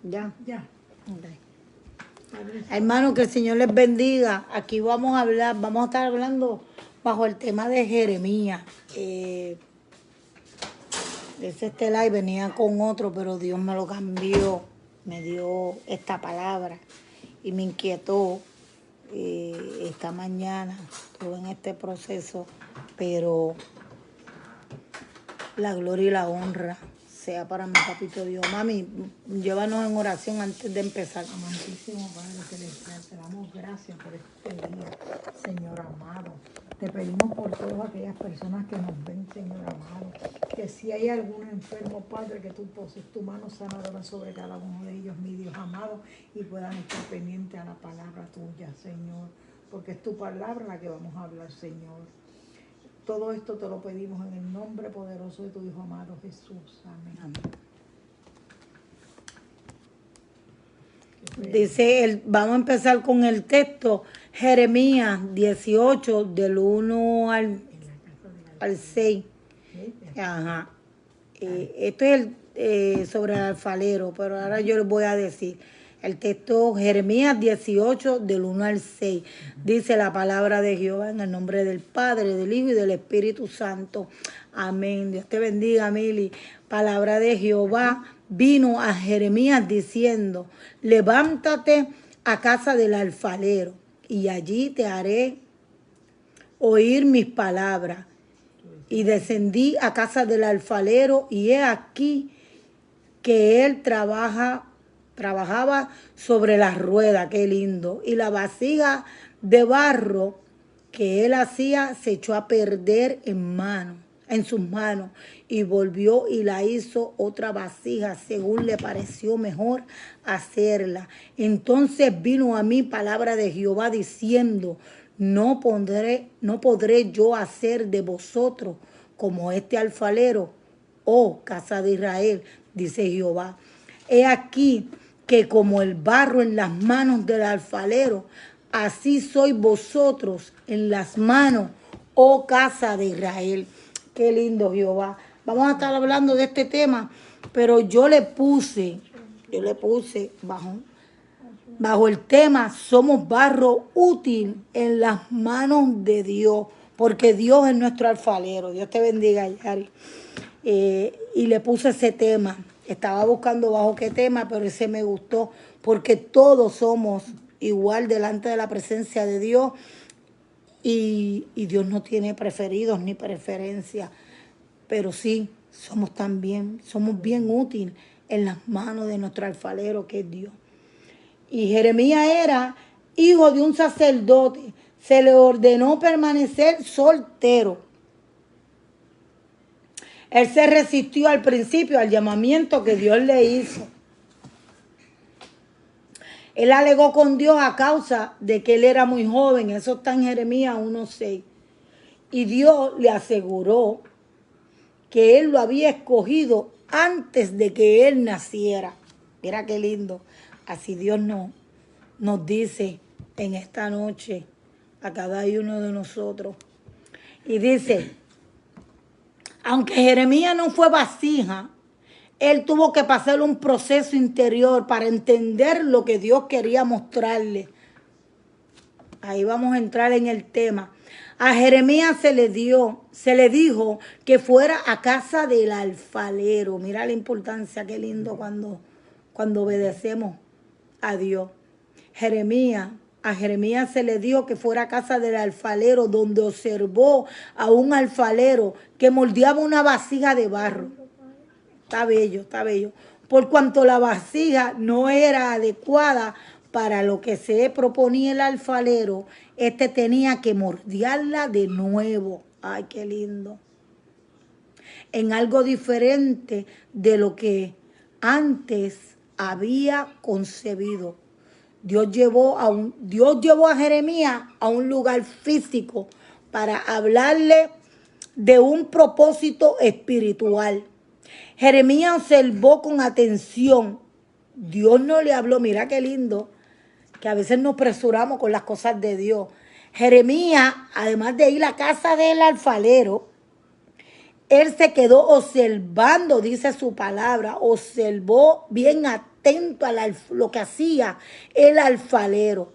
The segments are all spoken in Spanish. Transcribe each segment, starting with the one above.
Ya. Ya. Okay. Hermano, que el Señor les bendiga. Aquí vamos a estar hablando bajo el tema de Jeremías. Este live venía con otro, pero Dios me lo cambió, me dio esta palabra y me inquietó. Esta mañana estuve en este proceso, pero la gloria y la honra sea para mi papito Dios. Mami, llévanos en oración antes de empezar. Amantísimo Padre Celestial, te damos gracias por este día, Señor amado. Te pedimos por todas aquellas personas que nos ven, Señor amado, que si hay algún enfermo, Padre, que tú poses tu mano sanadora sobre cada uno de ellos, mi Dios amado, y puedan estar pendientes a la palabra tuya, Señor, porque es tu palabra la que vamos a hablar, Señor. Todo esto te lo pedimos en el nombre poderoso de tu Hijo amado Jesús. Amén. Amén. Dice, vamos a empezar con el texto, Jeremías 18, del 1 al 6. Ajá. Esto es sobre el alfarero, pero ahora yo les voy a decir. El texto Jeremías 18, del 1 al 6. Dice la palabra de Jehová en el nombre del Padre, del Hijo y del Espíritu Santo. Amén. Dios te bendiga, Mili. Palabra de Jehová vino a Jeremías diciendo, levántate a casa del alfarero y allí te haré oír mis palabras. Y descendí a casa del alfarero y he aquí que él trabajaba sobre la rueda, qué lindo. Y la vasija de barro que él hacía se echó a perder en sus manos, y volvió y la hizo otra vasija según le pareció mejor hacerla. Entonces vino a mí palabra de Jehová diciendo, no podré yo hacer de vosotros como este alfarero, oh casa de Israel, dice Jehová. He aquí que como el barro en las manos del alfarero, así sois vosotros en las manos, oh casa de Israel. Qué lindo, Jehová. Vamos a estar hablando de este tema, pero yo le puse bajo el tema, somos barro útil en las manos de Dios, porque Dios es nuestro alfarero. Dios te bendiga, Yari. Y le puse ese tema. Estaba buscando bajo qué tema, pero ese me gustó, porque todos somos igual delante de la presencia de Dios, y Dios no tiene preferidos ni preferencias, pero sí somos bien útiles en las manos de nuestro alfarero, que es Dios. Y Jeremías era hijo de un sacerdote. Se le ordenó permanecer soltero. Él se resistió al principio al llamamiento que Dios le hizo. Él alegó con Dios a causa de que él era muy joven. Eso está en Jeremías 1:6. Y Dios le aseguró que él lo había escogido antes de que él naciera. Mira qué lindo. Así Dios nos dice en esta noche a cada uno de nosotros. Y dice, aunque Jeremías no fue vasija, él tuvo que pasar un proceso interior para entender lo que Dios quería mostrarle. Ahí vamos a entrar en el tema. A Jeremías se le dijo que fuera a casa del alfarero. Mira la importancia, qué lindo cuando obedecemos a Dios. A Jeremías se le dijo que fuera a casa del alfarero, donde observó a un alfarero que moldeaba una vasija de barro. Está bello, está bello. Por cuanto la vasija no era adecuada para lo que se proponía el alfarero, este tenía que moldearla de nuevo. Ay, qué lindo. En algo diferente de lo que antes había concebido. Dios llevó a Jeremías a un lugar físico para hablarle de un propósito espiritual. Jeremías observó con atención. Dios no le habló. Mira qué lindo, que a veces nos apresuramos con las cosas de Dios. Jeremías, además de ir a casa del alfarero, él se quedó observando, dice su palabra, observó bien atento atento a lo que hacía el alfarero.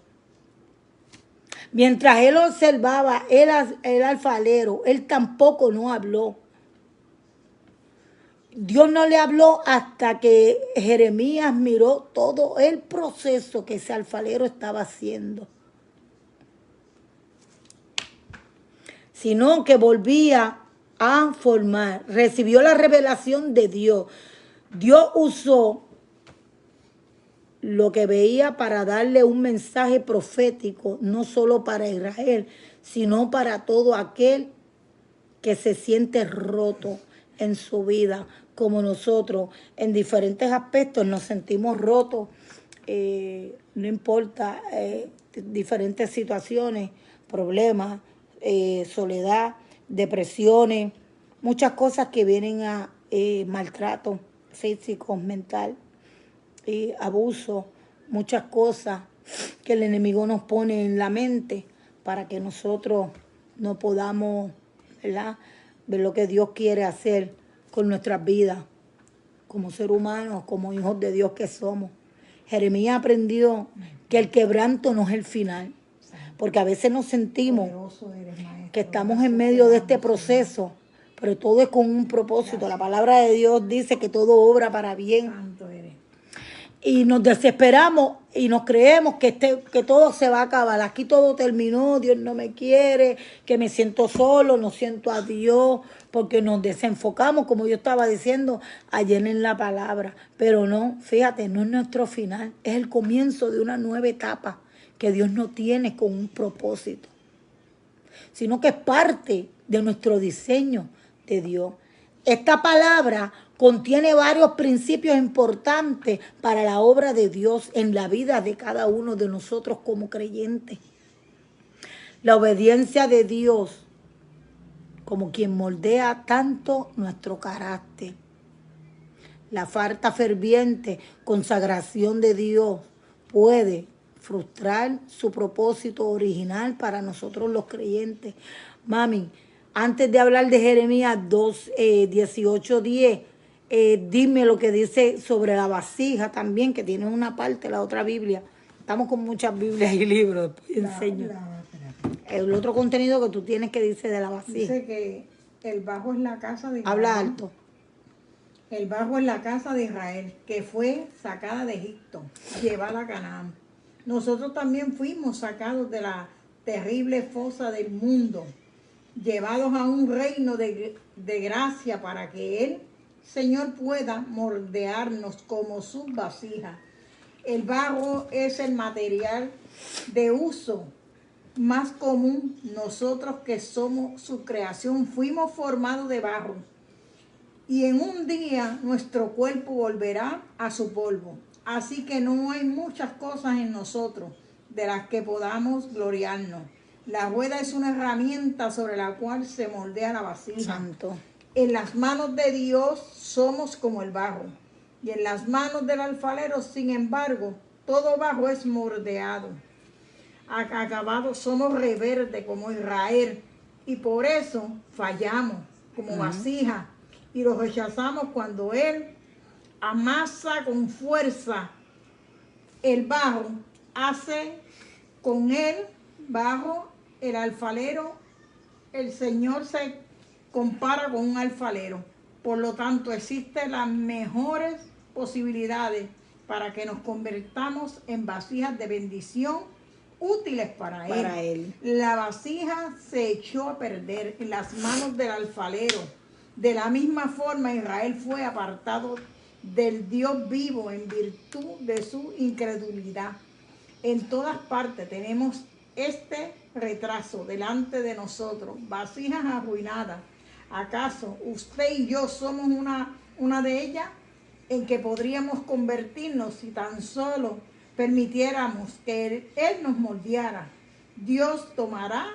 Mientras él observaba el alfarero, él tampoco no habló. Dios no le habló hasta que Jeremías miró todo el proceso que ese alfarero estaba haciendo. Sino que volvía a formar, recibió la revelación de Dios. Dios usó lo que veía para darle un mensaje profético, no solo para Israel, sino para todo aquel que se siente roto en su vida, como nosotros en diferentes aspectos nos sentimos rotos, no importa, diferentes situaciones, problemas, soledad, depresiones, muchas cosas que vienen a maltrato físico, mental, abuso, muchas cosas que el enemigo nos pone en la mente para que nosotros no podamos, ¿verdad?, ver lo que Dios quiere hacer con nuestras vidas, como ser humanos, como hijos de Dios que somos. Jeremías aprendió que el quebranto no es el final, porque a veces nos sentimos que estamos en medio de este proceso, pero todo es con un propósito. La palabra de Dios dice que todo obra para bien. Santo eres. Y nos desesperamos y nos creemos que todo se va a acabar. Aquí todo terminó, Dios no me quiere, que me siento solo, no siento a Dios, porque nos desenfocamos, como yo estaba diciendo ayer en la palabra. Pero no, fíjate, no es nuestro final, es el comienzo de una nueva etapa que Dios no tiene con un propósito, sino que es parte de nuestro diseño de Dios. Esta palabra contiene varios principios importantes para la obra de Dios en la vida de cada uno de nosotros como creyentes. La obediencia de Dios como quien moldea tanto nuestro carácter. La falta ferviente consagración de Dios puede frustrar su propósito original para nosotros los creyentes. Mami, antes de hablar de Jeremías 2, 18, 10, dime lo que dice sobre la vasija también, que tiene una parte, la otra Biblia. Estamos con muchas Biblias y libros, después enseño. El otro contenido que tú tienes que dice de la vasija. Dice que el bajo es la casa de Israel. Habla alto. El bajo es la casa de Israel, que fue sacada de Egipto, llevada a Canaán. Nosotros también fuimos sacados de la terrible fosa del mundo, llevados a un reino de gracia para que Él, Señor, pueda moldearnos como sus vasijas. El barro es el material de uso más común. Nosotros que somos su creación fuimos formados de barro. Y en un día nuestro cuerpo volverá a su polvo. Así que no hay muchas cosas en nosotros de las que podamos gloriarnos. La rueda es una herramienta sobre la cual se moldea la vasija. Santo. En las manos de Dios somos como el barro. Y en las manos del alfarero, sin embargo, todo barro es moldeado. Acabados somos rebeldes como Israel. Y por eso fallamos como vasija. Y lo rechazamos cuando Él amasa con fuerza el barro, hace con el barro el alfarero. El Señor se compara con un alfarero. Por lo tanto, existen las mejores posibilidades para que nos convertamos en vasijas de bendición útiles para Él. La vasija se echó a perder en las manos del alfarero. De la misma forma, Israel fue apartado del Dios vivo en virtud de su incredulidad. En todas partes tenemos este retraso delante de nosotros, vasijas arruinadas. ¿Acaso usted y yo somos una de ellas en que podríamos convertirnos si tan solo permitiéramos que Él nos moldeara? Dios tomará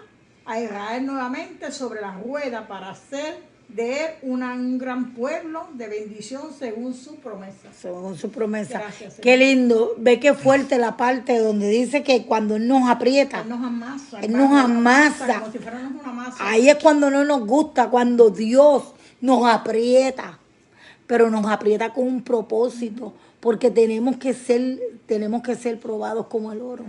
a Israel nuevamente sobre la rueda para hacer de Él un gran pueblo de bendición según su promesa. Según su promesa. Gracias, Señor. Qué lindo. Ve qué fuerte la parte donde dice que cuando Él nos aprieta, Él nos amasa. Él nos amasa. Como si fuéramos una masa. Ahí es cuando no nos gusta, cuando Dios nos aprieta. pero nos aprieta con un propósito, porque tenemos que ser probados como el oro.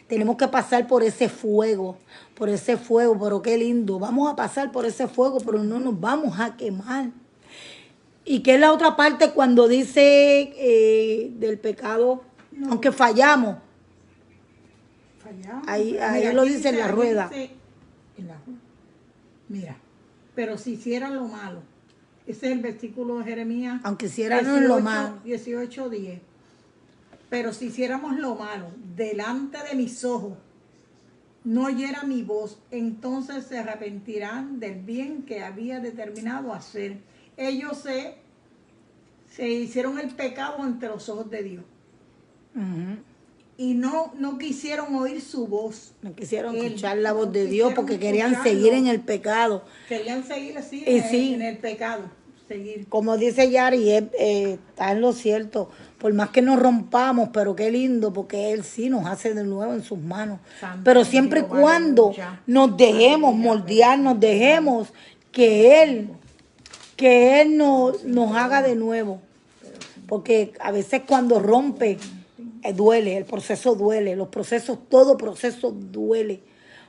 Tenemos que pasar por ese fuego, pero qué lindo. Vamos a pasar por ese fuego, pero no nos vamos a quemar. ¿Y qué es la otra parte cuando dice del pecado? No. Aunque fallamos, Fallamos. ahí Mira, lo aquí dice en la aquí rueda. dice en la rueda. Mira, pero si hicieran lo malo. Ese es el versículo de Jeremías. Aunque hiciéramos lo malo. 18:10. Pero si hiciéramos lo malo delante de mis ojos, no oyera mi voz, entonces se arrepentirán del bien que había determinado hacer. Ellos se hicieron el pecado ante los ojos de Dios. Ujú. Y no quisieron oír su voz. No quisieron Él, escuchar la voz no de Dios quisieron porque querían escucharlo. seguir en el pecado. Querían seguir así Y sí. en el pecado. Seguir. Como dice Yari, está en lo cierto. Por más que nos rompamos, pero qué lindo, porque Él sí nos hace de nuevo en sus manos. Santo Pero siempre y Jehová, cuando aleluya. nos dejemos Aleluya, moldear, nos dejemos que Él nos haga de nuevo. Porque a veces cuando rompe, duele, el proceso duele, todo proceso duele.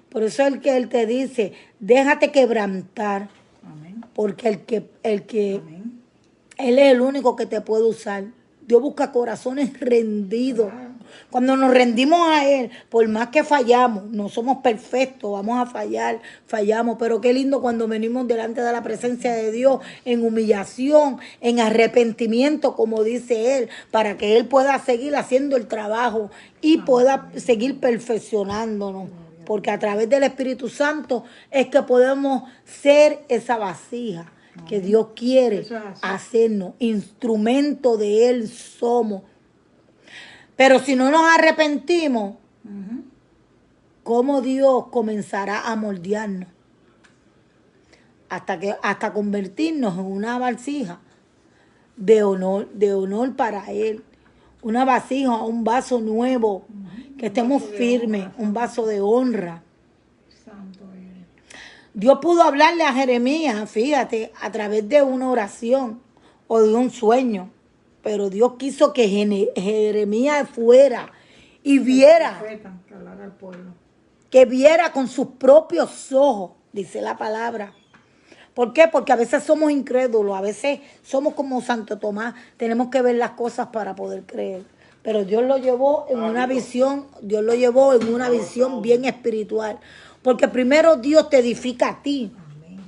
Por eso es que Él te dice, déjate quebrantar, Amén. porque Amén. Él es el único que te puede usar. Dios busca corazones rendidos. Claro. Cuando nos rendimos a Él, por más que fallamos, no somos perfectos, vamos a fallar, fallamos, pero qué lindo cuando venimos delante de la presencia de Dios en humillación, en arrepentimiento, como dice Él, para que Él pueda seguir haciendo el trabajo y pueda seguir perfeccionándonos. Porque a través del Espíritu Santo es que podemos ser esa vasija que Dios quiere Eso es así. hacernos, instrumento de Él somos. Pero si no nos arrepentimos, Ujú. ¿cómo Dios comenzará a moldearnos? Hasta convertirnos en una vasija de honor para Él. Una vasija, un vaso nuevo, que estemos vaso de firmes, honra. un vaso de honra. Santo eres. Dios pudo hablarle a Jeremías, fíjate, a través de una oración o de un sueño. Pero Dios quiso que Jeremías fuera y viera, Profeta, que hablara al pueblo. que viera con sus propios ojos, dice la palabra. ¿Por qué? Porque a veces somos incrédulos, a veces somos como Santo Tomás, tenemos que ver las cosas para poder creer. Pero Dios lo llevó en una visión, bien espiritual. Porque primero Dios te edifica a ti. Amén.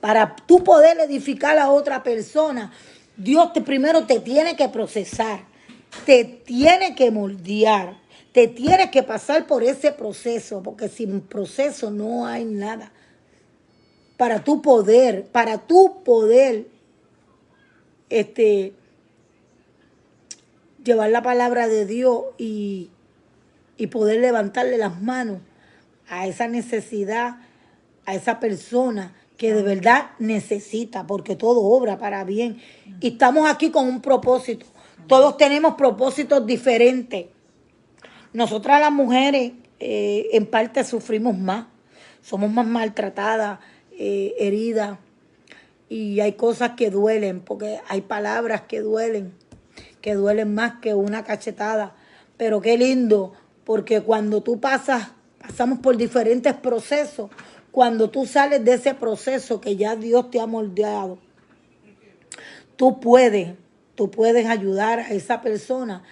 Para tú poder edificar a otra persona, Dios primero te tiene que procesar, te tiene que moldear, te tiene que pasar por ese proceso, porque sin proceso no hay nada. Para tu poder, llevar la palabra de Dios y poder levantarle las manos a esa necesidad, a esa persona que de verdad necesita, porque todo obra para bien. Y estamos aquí con un propósito. Todos tenemos propósitos diferentes. Nosotras las mujeres en parte sufrimos más, somos más maltratadas, heridas, y hay cosas que duelen, porque hay palabras que duelen más que una cachetada. Pero qué lindo, porque cuando tú pasamos por diferentes procesos, cuando tú sales de ese proceso que ya Dios te ha moldeado, tú puedes ayudar a esa persona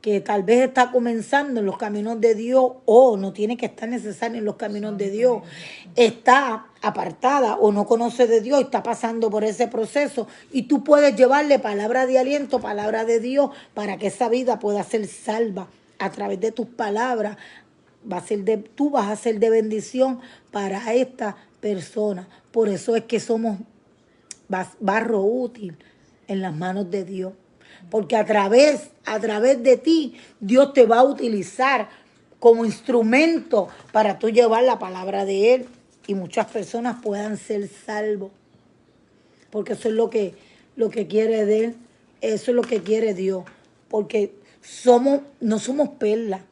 que tal vez está comenzando en los caminos de Dios o no tiene que estar necesario en los caminos de Dios, está apartada o no conoce de Dios y está pasando por ese proceso, y tú puedes llevarle palabra de aliento, palabra de Dios, para que esa vida pueda ser salva a través de tus palabras. Tú vas a ser de bendición para esta persona. Por eso es que somos barro útil en las manos de Dios. Porque a través de ti, Dios te va a utilizar como instrumento para tú llevar la palabra de Él y muchas personas puedan ser salvos. Porque eso es lo que quiere de Él, eso es lo que quiere Dios. Porque no somos perlas,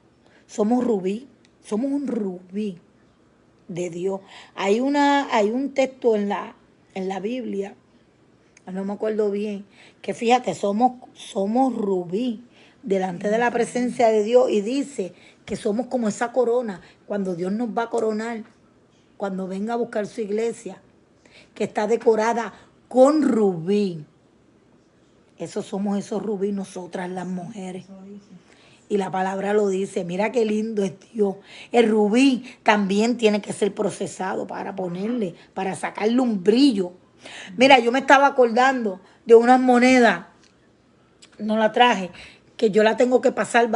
somos rubí, somos un rubí de Dios. Hay un texto en la Biblia no me acuerdo bien, que fíjate, somos rubí delante de la presencia de Dios y dice que somos como esa corona cuando Dios nos va a coronar, cuando venga a buscar su iglesia, que está decorada con rubí. Esos somos esos rubí nosotras las mujeres. Y la palabra lo dice, mira qué lindo es Dios. El rubí también tiene que ser procesado para ponerle, para sacarle un brillo. Mira, yo me estaba acordando de unas monedas, no la traje, que yo la tengo que pasar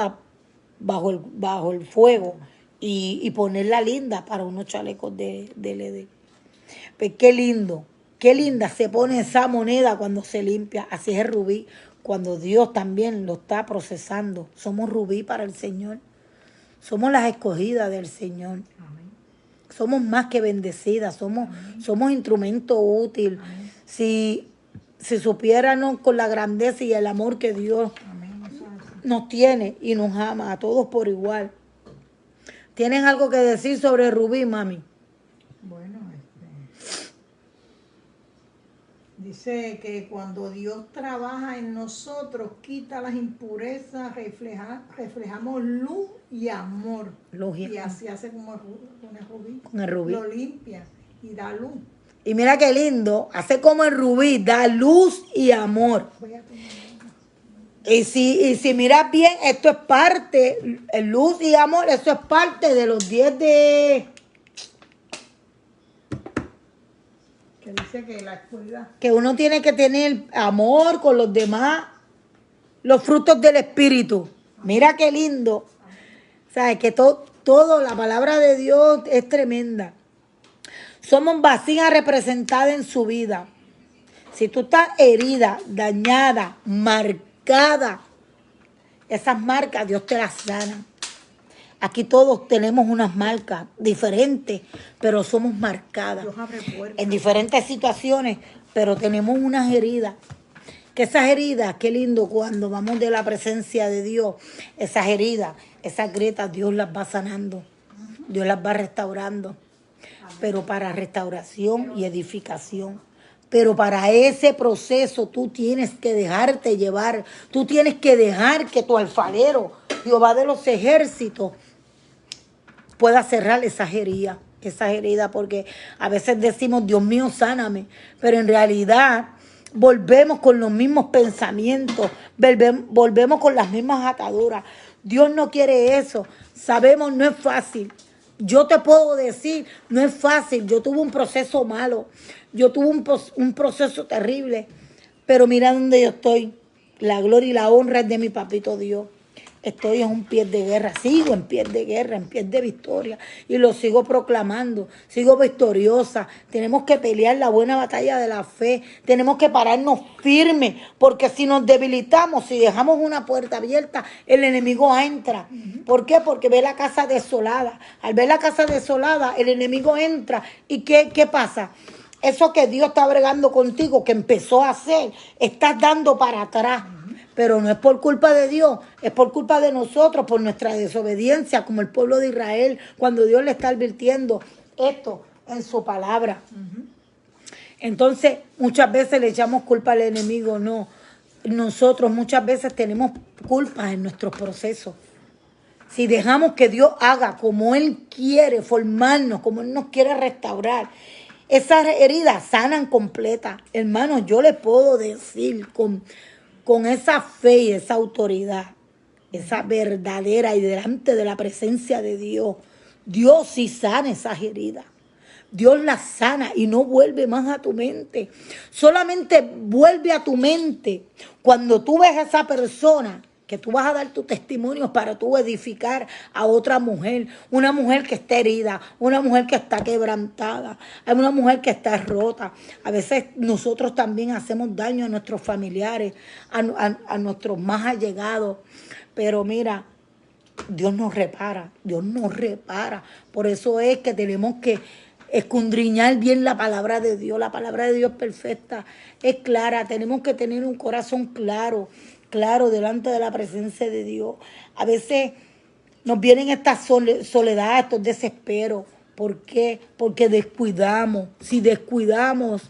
bajo el fuego y ponerla linda para unos chalecos de LED. Pues qué linda se pone esa moneda cuando se limpia. Así es el rubí, cuando Dios también lo está procesando. Somos rubí para el Señor. Somos las escogidas del Señor. Amén. Somos más que bendecidas, somos instrumento útil. Amén. Si supiéramos con la grandeza y el amor que Dios Amén. Eso es así. nos tiene y nos ama a todos por igual. ¿Tienen algo que decir sobre rubí, mami? Bueno, dice que cuando Dios trabaja en nosotros, quita las impurezas, reflejamos luz y amor. Luz y Y amor. así hace como con el rubí. Con el rubí. Lo limpia y da luz. Y mira qué lindo, hace como el rubí, da luz y amor. Voy a tomar. Y si miras bien, esto es parte, el luz y amor, eso es parte de los 10 de... Que dice que la oscuridad. Que uno tiene que tener amor con los demás, los frutos del Espíritu. Mira qué lindo. ¿Sabes? Que todo, la palabra de Dios es tremenda. Somos vasijas representadas en su vida. Si tú estás herida, dañada, marcada, esas marcas Dios te las sana. Aquí todos tenemos unas marcas diferentes, pero somos marcadas Dios abre puertas. en diferentes situaciones, pero tenemos unas heridas. Que esas heridas, qué lindo cuando vamos de la presencia de Dios, esas heridas, esas grietas, Dios las va sanando, Dios las va restaurando, pero para restauración y edificación. Pero para ese proceso tú tienes que dejarte llevar, tú tienes que dejar que tu alfarero, Jehová de los ejércitos, pueda cerrar esas heridas, porque a veces decimos, Dios mío, sáname, pero en realidad volvemos con los mismos pensamientos, volvemos con las mismas ataduras. Dios no quiere eso, sabemos, no es fácil. Yo te puedo decir, no es fácil, yo tuve un proceso malo, yo tuve un proceso terrible, pero mira dónde yo estoy, la gloria y la honra es de mi papito Dios. Estoy en un pie de guerra, sigo en pie de guerra, en pie de victoria y lo sigo proclamando, sigo victoriosa. Tenemos que pelear la buena batalla de la fe, tenemos que pararnos firmes, porque si nos debilitamos, si dejamos una puerta abierta, el enemigo entra. ¿Por qué? Porque ve la casa desolada. Al ver la casa desolada, el enemigo entra. ¿Y qué pasa? Eso que Dios está bregando contigo, que empezó a hacer, estás dando para atrás. Pero no es por culpa de Dios, es por culpa de nosotros, por nuestra desobediencia, como el pueblo de Israel, cuando Dios le está advirtiendo esto en su palabra. Entonces, muchas veces le echamos culpa al enemigo, no. Nosotros muchas veces tenemos culpas en nuestros procesos. Si dejamos que Dios haga como Él quiere formarnos, como Él nos quiere restaurar, esas heridas sanan completas. Hermanos, yo les puedo decir con esa fe y esa autoridad, esa verdadera y delante de la presencia de Dios, Dios sí sana esas heridas. Dios las sana y no vuelve más a tu mente. Solamente vuelve a tu mente cuando tú ves a esa persona que tú vas a dar tu testimonio para tú edificar a otra mujer. Una mujer que está herida, una mujer que está quebrantada, una mujer que está rota. A veces nosotros también hacemos daño a nuestros familiares, a nuestros más allegados. Pero mira, Dios nos repara, Dios nos repara. Por eso es que tenemos que escudriñar bien la palabra de Dios. La palabra de Dios es perfecta, es clara. Tenemos que tener un corazón claro delante de la presencia de Dios. A veces nos vienen estas soledades, estos desesperos. ¿Por qué? Porque descuidamos. Si descuidamos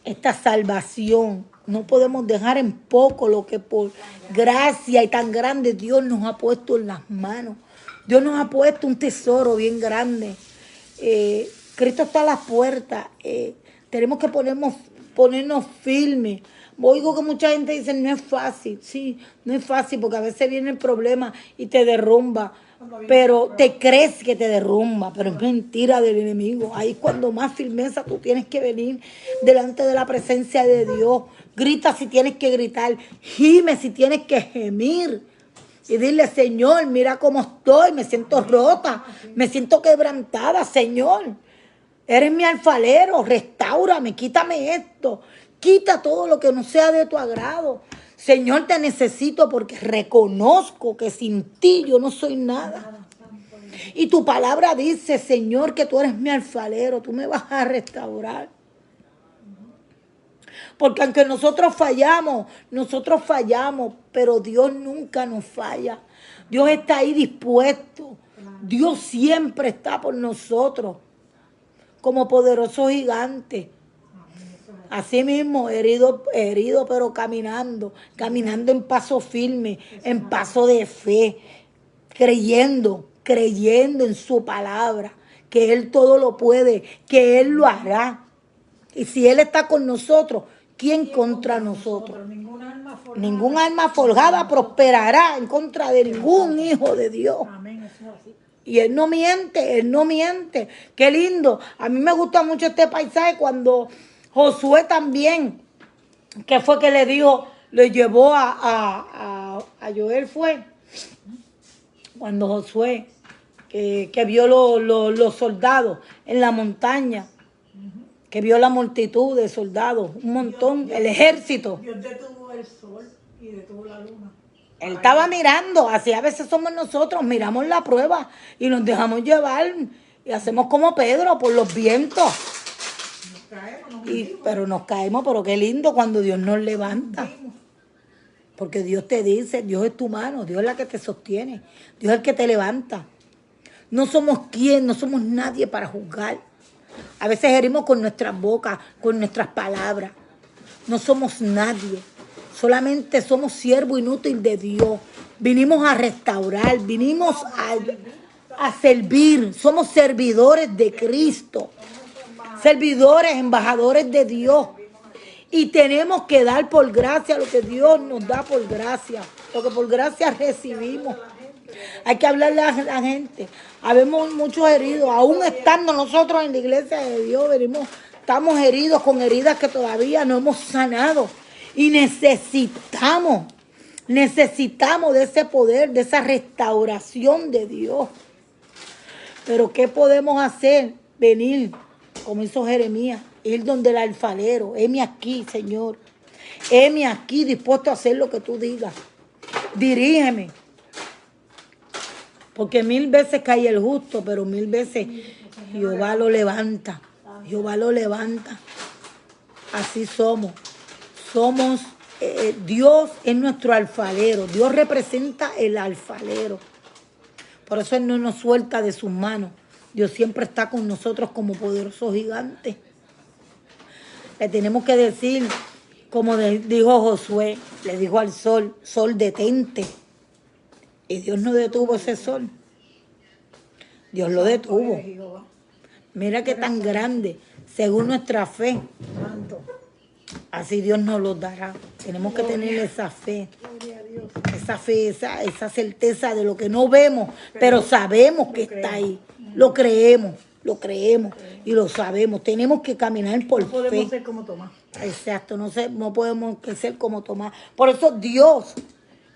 esta salvación. No podemos dejar en poco lo que por gracia y tan grande Dios nos ha puesto en las manos. Dios nos ha puesto un tesoro bien grande. Cristo está a las puertas. Tenemos que ponernos firmes. Oigo que mucha gente dice, no es fácil. Sí, no es fácil porque a veces viene el problema y te derrumba. Pero te crees que te derrumba, pero es mentira del enemigo. Ahí es cuando más firmeza tú tienes que venir delante de la presencia de Dios. Grita si tienes que gritar, gime si tienes que gemir. Y dile, Señor, mira cómo estoy, me siento rota, me siento quebrantada, Señor. Eres mi alfarero, restáurame, quítame esto. Quita todo lo que no sea de tu agrado. Señor, te necesito porque reconozco que sin ti yo no soy nada. Y tu palabra dice, Señor, que tú eres mi alfarero, tú me vas a restaurar. Porque aunque nosotros fallamos, pero Dios nunca nos falla. Dios está ahí dispuesto. Dios siempre está por nosotros como poderoso gigante. Así mismo, herido, pero caminando en paso firme, en paso de fe, creyendo en su palabra, que Él todo lo puede, que Él lo hará. Y si Él está con nosotros, ¿quién contra nosotros? Ningún alma forjada prosperará en contra de ningún hijo de Dios. Y Él no miente, Él no miente. Qué lindo. A mí me gusta mucho este paisaje cuando Josué también, que fue que le dijo, le llevó a Joel, fue cuando Josué, que vio los soldados en la montaña, que vio la multitud de soldados, un montón, el ejército. Dios detuvo el sol y detuvo la luna. Él estaba mirando, así a veces somos nosotros, miramos la prueba y nos dejamos llevar y hacemos como Pedro por los vientos. Pero nos caemos, pero qué lindo cuando Dios nos levanta. Porque Dios te dice, Dios es tu mano, Dios es la que te sostiene, Dios es el que te levanta. No somos no somos nadie para juzgar. A veces herimos con nuestras bocas, con nuestras palabras. No somos nadie. Solamente somos siervo inútil de Dios. Vinimos a restaurar, vinimos a servir. Somos servidores de Cristo. Servidores, embajadores de Dios. Y tenemos que dar por gracia lo que Dios nos da por gracia. Lo que por gracia recibimos. Hay que hablarle a la gente. Habemos muchos heridos. Aún estando nosotros en la iglesia de Dios, estamos heridos con heridas que todavía no hemos sanado. Y necesitamos de ese poder, de esa restauración de Dios. Pero ¿qué podemos hacer? Venir, como hizo Jeremías, ir donde el alfarero. Heme aquí, Señor. Heme aquí, dispuesto a hacer lo que tú digas. Dirígeme. Porque 1000 veces cae el justo, pero 1000 veces Jehová lo levanta. Jehová lo levanta. Así somos. Dios es nuestro alfarero. Dios representa el alfarero. Por eso Él no nos suelta de sus manos. Dios siempre está con nosotros como poderoso gigante. Le tenemos que decir, como dijo Josué, le dijo al sol, sol detente. Y Dios no detuvo ese sol. Dios lo detuvo. Mira qué tan grande, según nuestra fe. Así Dios nos lo dará. Tenemos que tener esa fe, esa certeza de lo que no vemos, pero sabemos que está ahí. Lo creemos y lo sabemos. Tenemos que caminar por fe. No podemos ser como Tomás. Exacto, no podemos ser como Tomás. Por eso Dios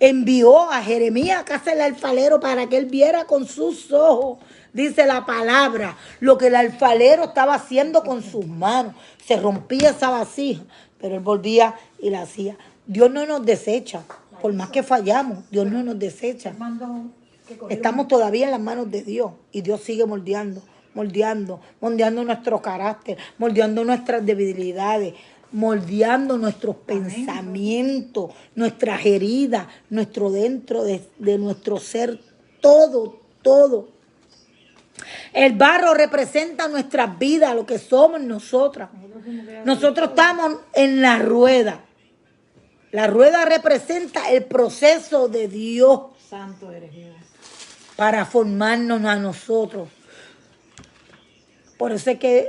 envió a Jeremías a casa del alfarero para que él viera con sus ojos, dice la palabra, lo que el alfarero estaba haciendo con sus manos. Se rompía esa vasija, pero él volvía y la hacía. Dios no nos desecha, por más que fallamos, Dios no nos desecha. Estamos todavía en las manos de Dios y Dios sigue moldeando nuestro carácter, moldeando nuestras debilidades, moldeando nuestros pensamientos, nuestras heridas, nuestro dentro de nuestro ser, todo. El barro representa nuestras vidas, lo que somos nosotras. Nosotros estamos en la rueda. La rueda representa el proceso de Dios. Santo eres Dios. Para formarnos a nosotros. Por eso es que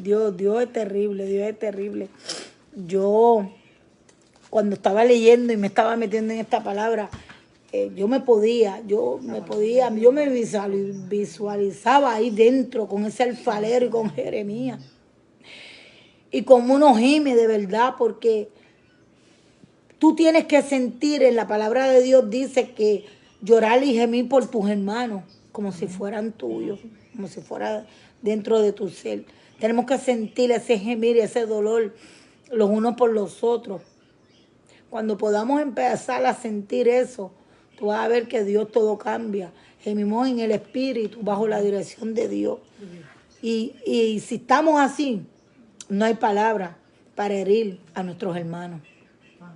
Dios es terrible, Dios es terrible. Yo, cuando estaba leyendo y me estaba metiendo en esta palabra, yo me visualizaba ahí dentro con ese alfarero y con Jeremías. Y con unos gimes de verdad, porque tú tienes que sentir, en la palabra de Dios dice que llorar y gemir por tus hermanos, como si fueran tuyos, como si fuera dentro de tu ser. Tenemos que sentir ese gemir y ese dolor los unos por los otros. Cuando podamos empezar a sentir eso, tú vas a ver que Dios todo cambia. Gemimos en el Espíritu, bajo la dirección de Dios. Y si estamos así, no hay palabra para herir a nuestros hermanos.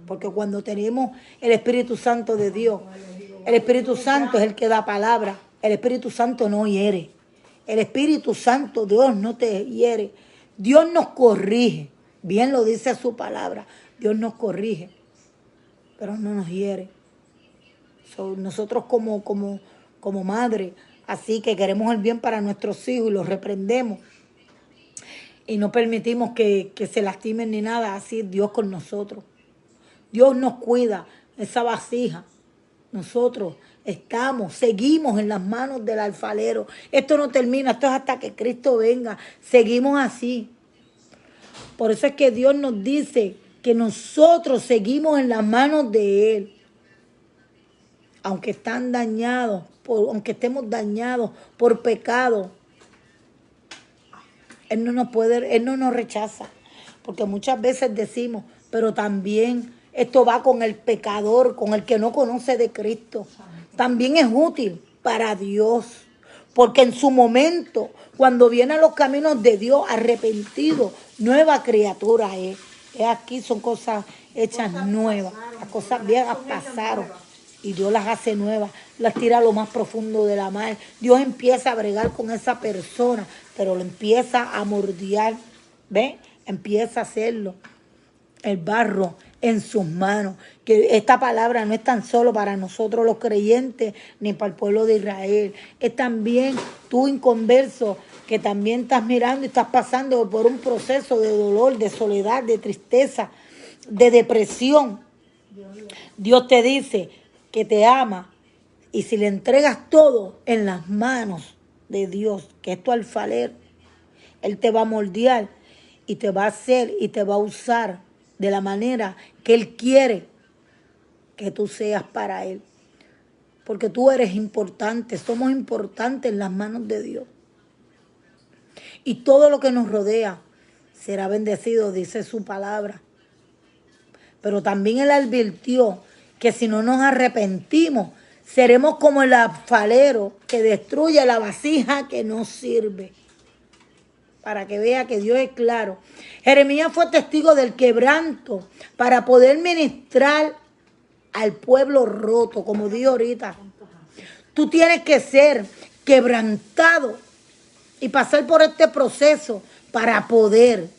Porque cuando tenemos el Espíritu Santo de Dios, el Espíritu Santo es el que da palabra. El Espíritu Santo no hiere. El Espíritu Santo, Dios no te hiere. Dios nos corrige. Bien lo dice su palabra. Dios nos corrige, pero no nos hiere. Nosotros como madre, así que queremos el bien para nuestros hijos y los reprendemos. Y no permitimos que se lastimen ni nada. Así es Dios con nosotros. Dios nos cuida esa vasija. Nosotros seguimos en las manos del alfarero. Esto no termina, esto es hasta que Cristo venga. Seguimos así. Por eso es que Dios nos dice que nosotros seguimos en las manos de Él. Aunque están dañados, aunque estemos dañados por pecado, Él no nos rechaza. Porque muchas veces decimos, pero también esto va con el pecador, con el que no conoce de Cristo. También es útil para Dios. Porque en su momento, cuando viene a los caminos de Dios arrepentido, nueva criatura es. Aquí son cosas hechas nuevas. Las cosas viejas pasaron y Dios las hace nuevas. Las tira a lo más profundo de la mar. Dios empieza a bregar con esa persona, pero lo empieza a mordiar. ¿Ven? Empieza a hacerlo. El barro en sus manos. Que esta palabra no es tan solo para nosotros los creyentes, ni para el pueblo de Israel. Es también tú, inconverso, que también estás mirando y estás pasando por un proceso de dolor, de soledad, de tristeza, de depresión. Dios te dice que te ama. Y si le entregas todo en las manos de Dios, que es tu alfarero, Él te va a moldear y te va a hacer y te va a usar de la manera que Él quiere que tú seas para Él. Porque tú eres importante, somos importantes en las manos de Dios. Y todo lo que nos rodea será bendecido, dice su palabra. Pero también Él advirtió que si no nos arrepentimos, seremos como el alfarero que destruye la vasija que no sirve. Para que vea que Dios es claro. Jeremías fue testigo del quebranto para poder ministrar al pueblo roto, como dijo ahorita. Tú tienes que ser quebrantado y pasar por este proceso para poder.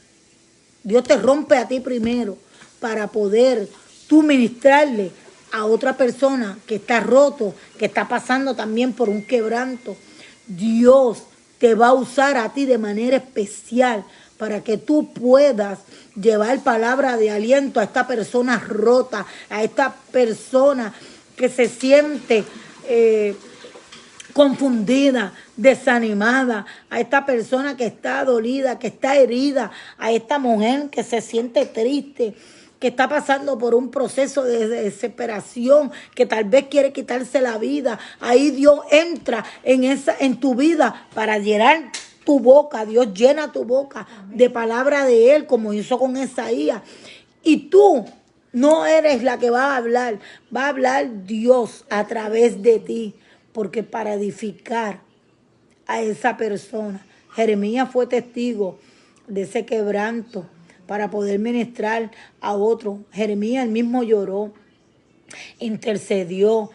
Dios te rompe a ti primero para poder tú ministrarle a otra persona que está roto, que está pasando también por un quebranto. Dios te va a usar a ti de manera especial para que tú puedas llevar palabra de aliento a esta persona rota, a esta persona que se siente confundida, desanimada, a esta persona que está dolida, que está herida, a esta mujer que se siente triste, que está pasando por un proceso de desesperación, que tal vez quiere quitarse la vida. Ahí Dios entra en tu vida para llenar tu boca. Dios llena tu boca de palabra de Él, como hizo con Isaías. Y tú no eres la que va a hablar Dios a través de ti, porque para edificar a esa persona. Jeremías fue testigo de ese quebranto para poder ministrar a otro. Jeremías él mismo lloró, intercedió.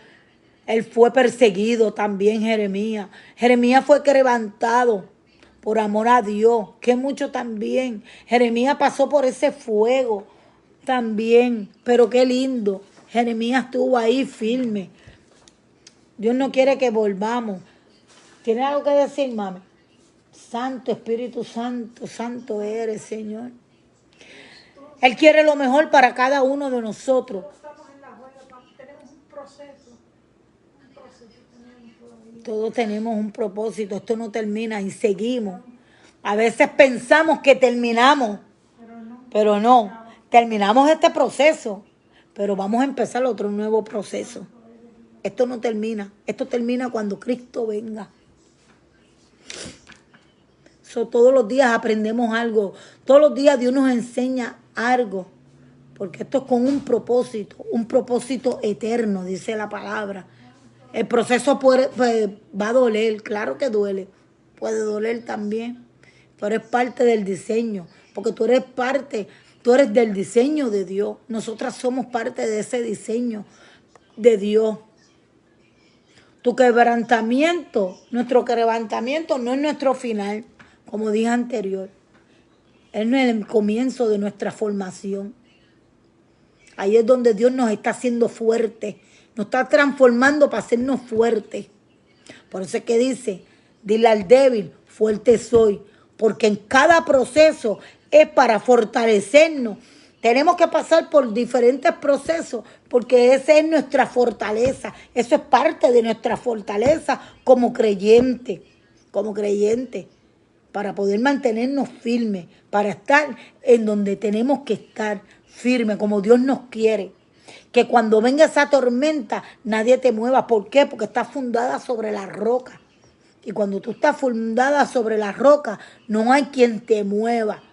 Él fue perseguido también, Jeremías. Jeremías fue quebrantado por amor a Dios, que mucho también. Jeremías pasó por ese fuego también, pero qué lindo. Jeremías estuvo ahí firme. Dios no quiere que volvamos. ¿Tiene algo que decir, mami? Santo, Espíritu Santo, santo eres, Señor. Él quiere lo mejor para cada uno de nosotros. Estamos en la rueda, tenemos un proceso tenemos todavía. Todos tenemos un propósito, esto no termina y seguimos. A veces pensamos que terminamos, pero no. Terminamos este proceso, pero vamos a empezar otro nuevo proceso. Esto no termina, esto termina cuando Cristo venga. Todos los días aprendemos algo, todos los días Dios nos enseña algo, porque esto es con un propósito eterno, dice la palabra. El proceso va a doler, claro que duele, puede doler también, pero es parte del diseño, porque tú eres del diseño de Dios. Nosotras somos parte de ese diseño de Dios. Nuestro quebrantamiento no es nuestro final, como dije anterior. Es el comienzo de nuestra formación. Ahí es donde Dios nos está haciendo fuertes. Nos está transformando para hacernos fuertes. Por eso es que dice, dile al débil, fuerte soy. Porque en cada proceso es para fortalecernos. Tenemos que pasar por diferentes procesos porque esa es nuestra fortaleza. Eso es parte de nuestra fortaleza como creyente. Para poder mantenernos firmes, para estar en donde tenemos que estar firmes, como Dios nos quiere. Que cuando venga esa tormenta, nadie te mueva. ¿Por qué? Porque estás fundada sobre la roca. Y cuando tú estás fundada sobre la roca, no hay quien te mueva.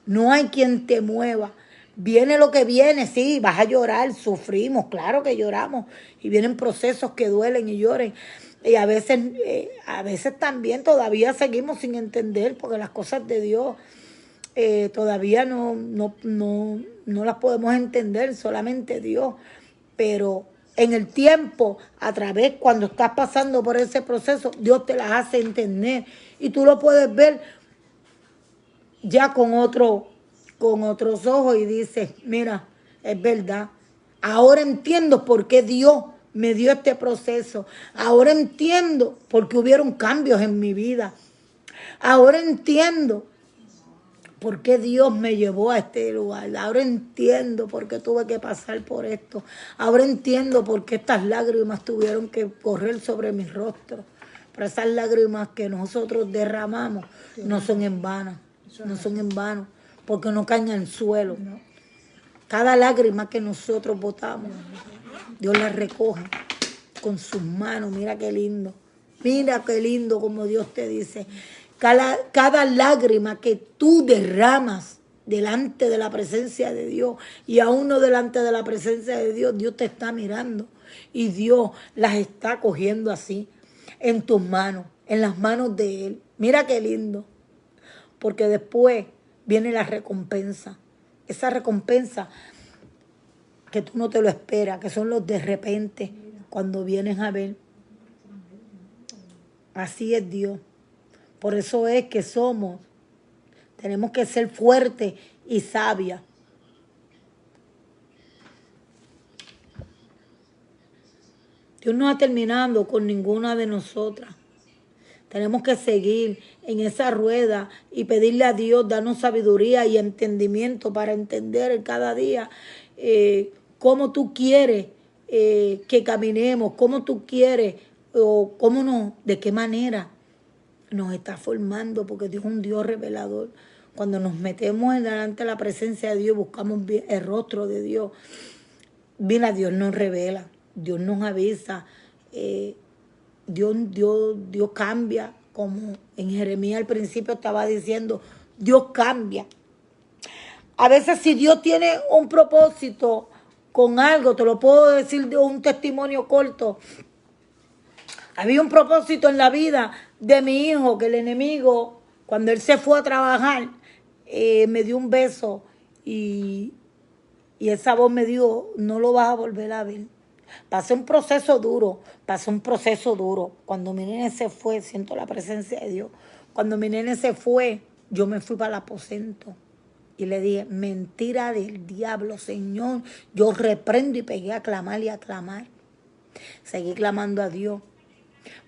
No hay quien te mueva. Viene lo que viene, sí, vas a llorar, sufrimos, claro que lloramos. Y vienen procesos que duelen y lloren. Y a veces también todavía seguimos sin entender, porque las cosas de Dios todavía no las podemos entender, solamente Dios. Pero en el tiempo, cuando estás pasando por ese proceso, Dios te las hace entender. Y tú lo puedes ver ya con otros ojos y dices, mira, es verdad. Ahora entiendo por qué Dios me dio este proceso. Ahora entiendo por qué hubieron cambios en mi vida. Ahora entiendo por qué Dios me llevó a este lugar. Ahora entiendo por qué tuve que pasar por esto. Ahora entiendo por qué estas lágrimas tuvieron que correr sobre mi rostro. Pero esas lágrimas que nosotros derramamos no son en vano. No son en vano, porque no caen al suelo. Cada lágrima que nosotros botamos, Dios la recoge con sus manos. Mira qué lindo. Mira qué lindo como Dios te dice. Cada lágrima que tú derramas delante de la presencia de Dios y aún no delante de la presencia de Dios, Dios te está mirando y Dios las está cogiendo así en tus manos, en las manos de Él. Mira qué lindo. Porque después viene la recompensa. Esa recompensa que tú no te lo esperas, que son los de repente, cuando vienes a ver. Así es Dios. Por eso es que tenemos que ser fuertes y sabias. Dios no ha terminado con ninguna de nosotras. Tenemos que seguir en esa rueda y pedirle a Dios, darnos sabiduría y entendimiento para entender cada día cómo tú quieres que caminemos, cómo tú quieres o de qué manera nos está formando, porque Dios es un Dios revelador. Cuando nos metemos delante de la presencia de Dios, buscamos el rostro de Dios. Mira, Dios nos revela, Dios nos avisa, Dios cambia, como en Jeremías al principio estaba diciendo, Dios cambia. A veces si Dios tiene un propósito con algo, te lo puedo decir de un testimonio corto. Había un propósito en la vida de mi hijo, que el enemigo, cuando él se fue a trabajar, me dio un beso y esa voz me dijo, no lo vas a volver a ver. Pasé un proceso duro, pasé un proceso duro. Cuando mi nene se fue, siento la presencia de Dios. Cuando mi nene se fue, yo me fui para el aposento. Y le dije, mentira del diablo, Señor. Yo reprendo y pegué a clamar y a clamar. Seguí clamando a Dios.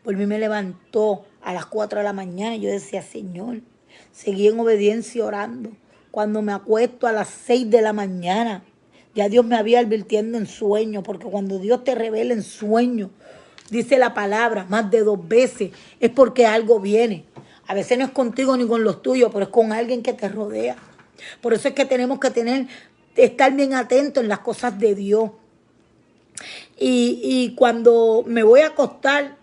Volví, me levantó a las 4 de la mañana y yo decía, Señor, seguí en obediencia orando. Cuando me acuesto a las 6 de la mañana, ya Dios me había advirtiendo en sueño, porque cuando Dios te revela en sueño, dice la palabra más de 2 veces, es porque algo viene. A veces no es contigo ni con los tuyos, pero es con alguien que te rodea. Por eso es que tenemos que estar bien atentos en las cosas de Dios. Y cuando me voy a acostar,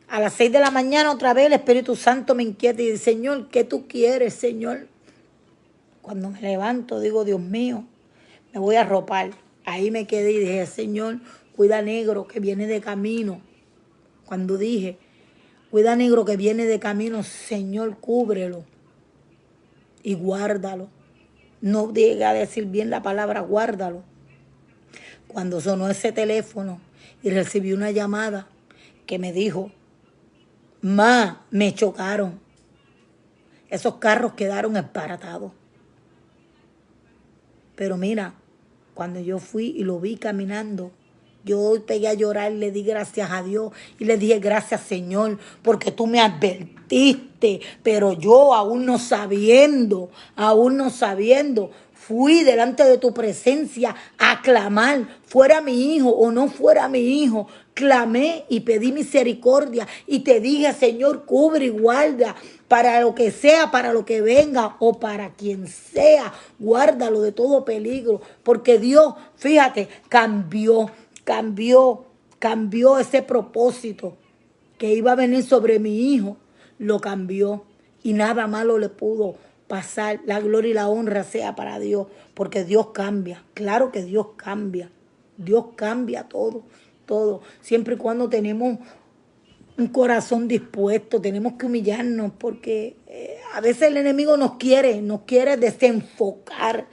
a las 6 de la mañana otra vez el Espíritu Santo me inquieta y dice, Señor, ¿qué tú quieres, Señor? Cuando me levanto digo, Dios mío, me voy a arropar. Ahí me quedé y dije, Señor, cuida negro que viene de camino. Cuando dije, cuida negro que viene de camino, Señor, cúbrelo y guárdalo. No llegué a decir bien la palabra guárdalo. Cuando sonó ese teléfono y recibí una llamada que me dijo, me chocaron. Esos carros quedaron esparatados. Pero mira, cuando yo fui y lo vi caminando, yo pegué a llorar, le di gracias a Dios y le dije gracias, Señor, porque tú me advertiste, pero yo aún no sabiendo, fui delante de tu presencia a clamar, fuera mi hijo o no fuera mi hijo. Clamé y pedí misericordia y te dije, Señor, cubre y guarda para lo que sea, para lo que venga o para quien sea. Guárdalo de todo peligro, porque Dios, fíjate, cambió ese propósito que iba a venir sobre mi hijo, lo cambió y nada malo le pudo pasar. La gloria y la honra sea para Dios, porque Dios cambia. Claro que Dios cambia todo, todo. Siempre y cuando tenemos un corazón dispuesto, tenemos que humillarnos, porque a veces el enemigo nos quiere desenfocar.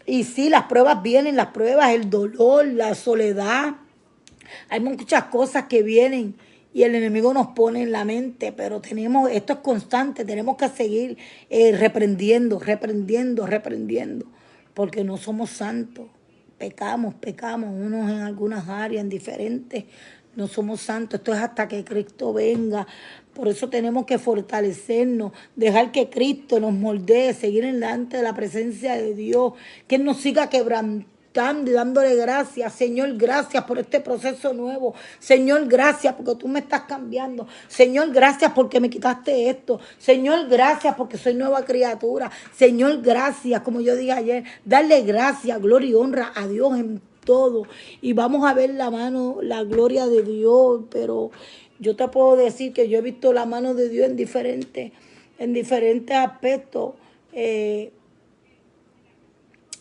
Y sí, las pruebas vienen, las pruebas, el dolor, la soledad. Hay muchas cosas que vienen y el enemigo nos pone en la mente, pero esto es constante, tenemos que seguir reprendiendo, porque no somos santos. Pecamos, unos en algunas áreas, en diferentes. No somos santos, esto es hasta que Cristo venga. Por eso tenemos que fortalecernos, dejar que Cristo nos moldee, seguir delante de la presencia de Dios, que Él nos siga quebrantando y dándole gracias. Señor, gracias por este proceso nuevo. Señor, gracias porque tú me estás cambiando. Señor, gracias porque me quitaste esto. Señor, gracias porque soy nueva criatura. Señor, gracias, como yo dije ayer, darle gracias, gloria y honra a Dios en todo. Y vamos a ver la mano, la gloria de Dios, pero yo te puedo decir que yo he visto la mano de Dios en diferentes aspectos.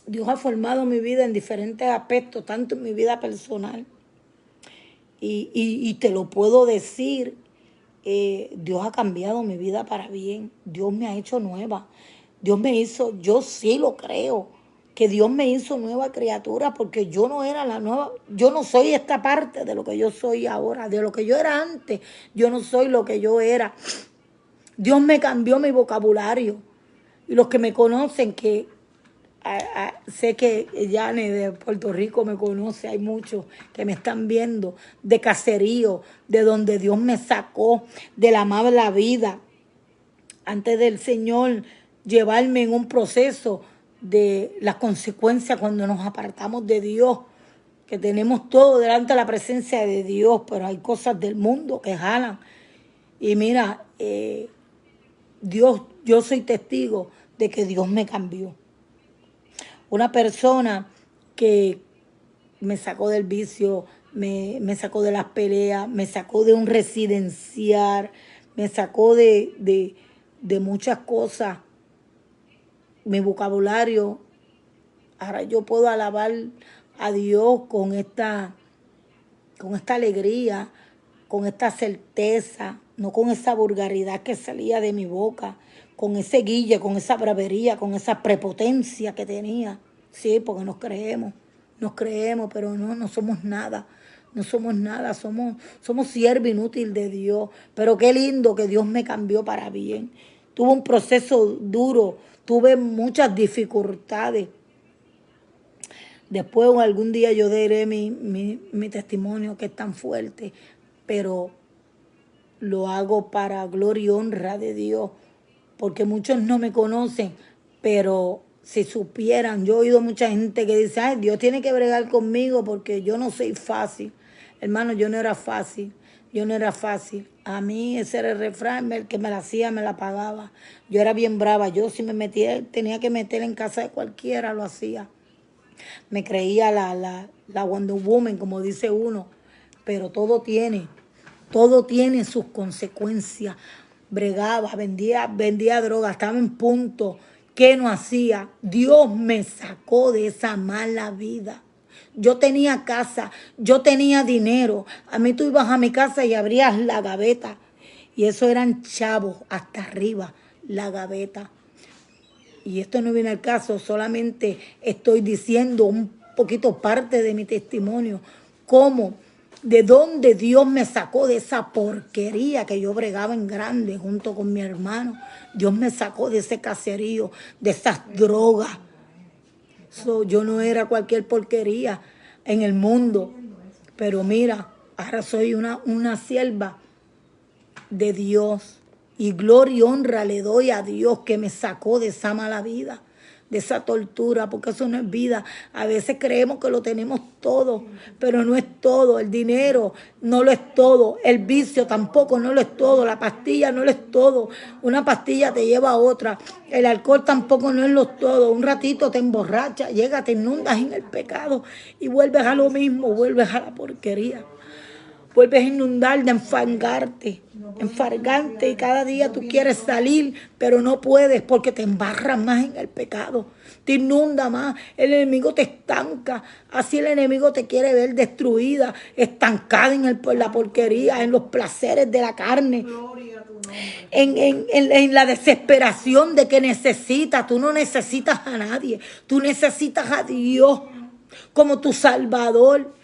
Dios ha formado mi vida en diferentes aspectos, tanto en mi vida personal. Y te lo puedo decir, Dios ha cambiado mi vida para bien. Dios me ha hecho nueva. Dios me hizo, yo sí lo creo, que Dios me hizo nueva criatura, porque yo no era la nueva, yo no soy esta parte de lo que yo soy ahora, de lo que yo era antes, yo no soy lo que yo era. Dios me cambió mi vocabulario. Y los que me conocen, que sé que Yane de Puerto Rico me conoce, hay muchos que me están viendo, de caserío, de donde Dios me sacó, de la mala vida, antes del Señor llevarme en un proceso de las consecuencias cuando nos apartamos de Dios, que tenemos todo delante de la presencia de Dios, pero hay cosas del mundo que jalan. Y mira, Dios, yo soy testigo de que Dios me cambió. Una persona que me sacó del vicio, me sacó de las peleas, me sacó de un residencial, me sacó de muchas cosas. Mi vocabulario, ahora yo puedo alabar a Dios con esta alegría, con esta certeza, no con esa vulgaridad que salía de mi boca, con ese guille, con esa bravería, con esa prepotencia que tenía. Sí, porque nos creemos. nos creemos, pero no somos nada. No somos nada, somos siervo inútil de Dios. Pero qué lindo que Dios me cambió para bien. Tuve un proceso duro, tuve muchas dificultades. Después algún día yo daré mi testimonio que es tan fuerte, pero lo hago para gloria y honra de Dios, porque muchos no me conocen, pero si supieran, yo he oído mucha gente que dice, ay, Dios tiene que bregar conmigo porque yo no soy fácil. Hermano, yo no era fácil, yo no era fácil. A mí ese era el refrán, el que me la hacía, me la pagaba. Yo era bien brava, yo si me metía, tenía que meter en casa de cualquiera, lo hacía. Me creía la Wonder Woman, como dice uno, pero todo tiene sus consecuencias. Bregaba, vendía droga, estaba en punto. ¿Qué no hacía? Dios me sacó de esa mala vida. Yo tenía casa, yo tenía dinero. A mí tú ibas a mi casa y abrías la gaveta. Y eso eran chavos hasta arriba, la gaveta. Y esto no viene al caso, solamente estoy diciendo un poquito parte de mi testimonio, cómo, de dónde Dios me sacó de esa porquería que yo bregaba en grande junto con mi hermano. Dios me sacó de ese caserío, de esas drogas. Yo no era cualquier porquería en el mundo, pero mira, ahora soy una sierva de Dios. Y gloria y honra le doy a Dios que me sacó de esa mala vida, de esa tortura, porque eso no es vida. A veces creemos que lo tenemos todo, pero no es todo. El dinero no lo es todo. El vicio tampoco no lo es todo. La pastilla no lo es todo. Una pastilla te lleva a otra. El alcohol tampoco no es lo todo. Un ratito te emborracha, llega, te inundas en el pecado y vuelves a lo mismo, vuelves a la porquería. Vuelves a inundar de enfargarte y cada día tú quieres salir, pero no puedes porque te embarras más en el pecado, te inunda más, el enemigo te estanca, así el enemigo te quiere ver destruida, estancada en la porquería, en los placeres de la carne, en la desesperación de que necesitas, tú no necesitas a nadie, tú necesitas a Dios como tu Salvador.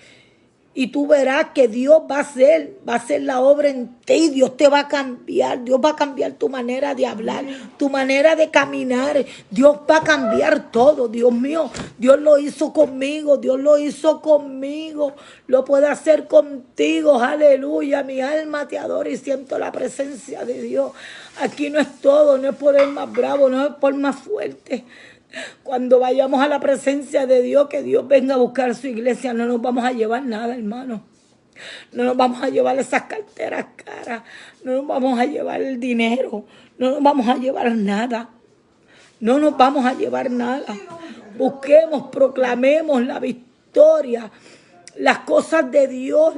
Y tú verás que Dios va a hacer la obra en ti y Dios te va a cambiar. Dios va a cambiar tu manera de hablar, tu manera de caminar. Dios va a cambiar todo, Dios mío. Dios lo hizo conmigo, Dios lo hizo conmigo. Lo puede hacer contigo, aleluya. Mi alma te adora y siento la presencia de Dios. Aquí no es todo, no es por el más bravo, no es por más fuerte. Cuando vayamos a la presencia de Dios, que Dios venga a buscar su iglesia, no nos vamos a llevar nada, hermano. No nos vamos a llevar esas carteras caras, no nos vamos a llevar el dinero, no nos vamos a llevar nada. No nos vamos a llevar nada. Busquemos, proclamemos la victoria. Las cosas de Dios,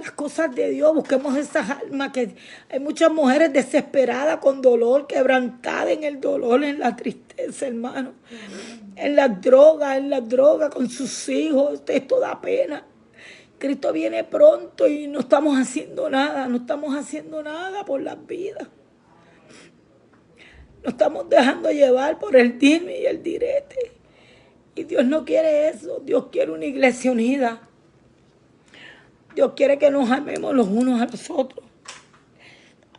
busquemos esas almas que hay muchas mujeres desesperadas con dolor, quebrantadas en el dolor, en la tristeza, hermano. En las drogas con sus hijos, esto da pena. Cristo viene pronto y no estamos haciendo nada por las vidas. Nos estamos dejando llevar por el dime y el direte. Y Dios no quiere eso, Dios quiere una iglesia unida. Dios quiere que nos amemos los unos a los otros.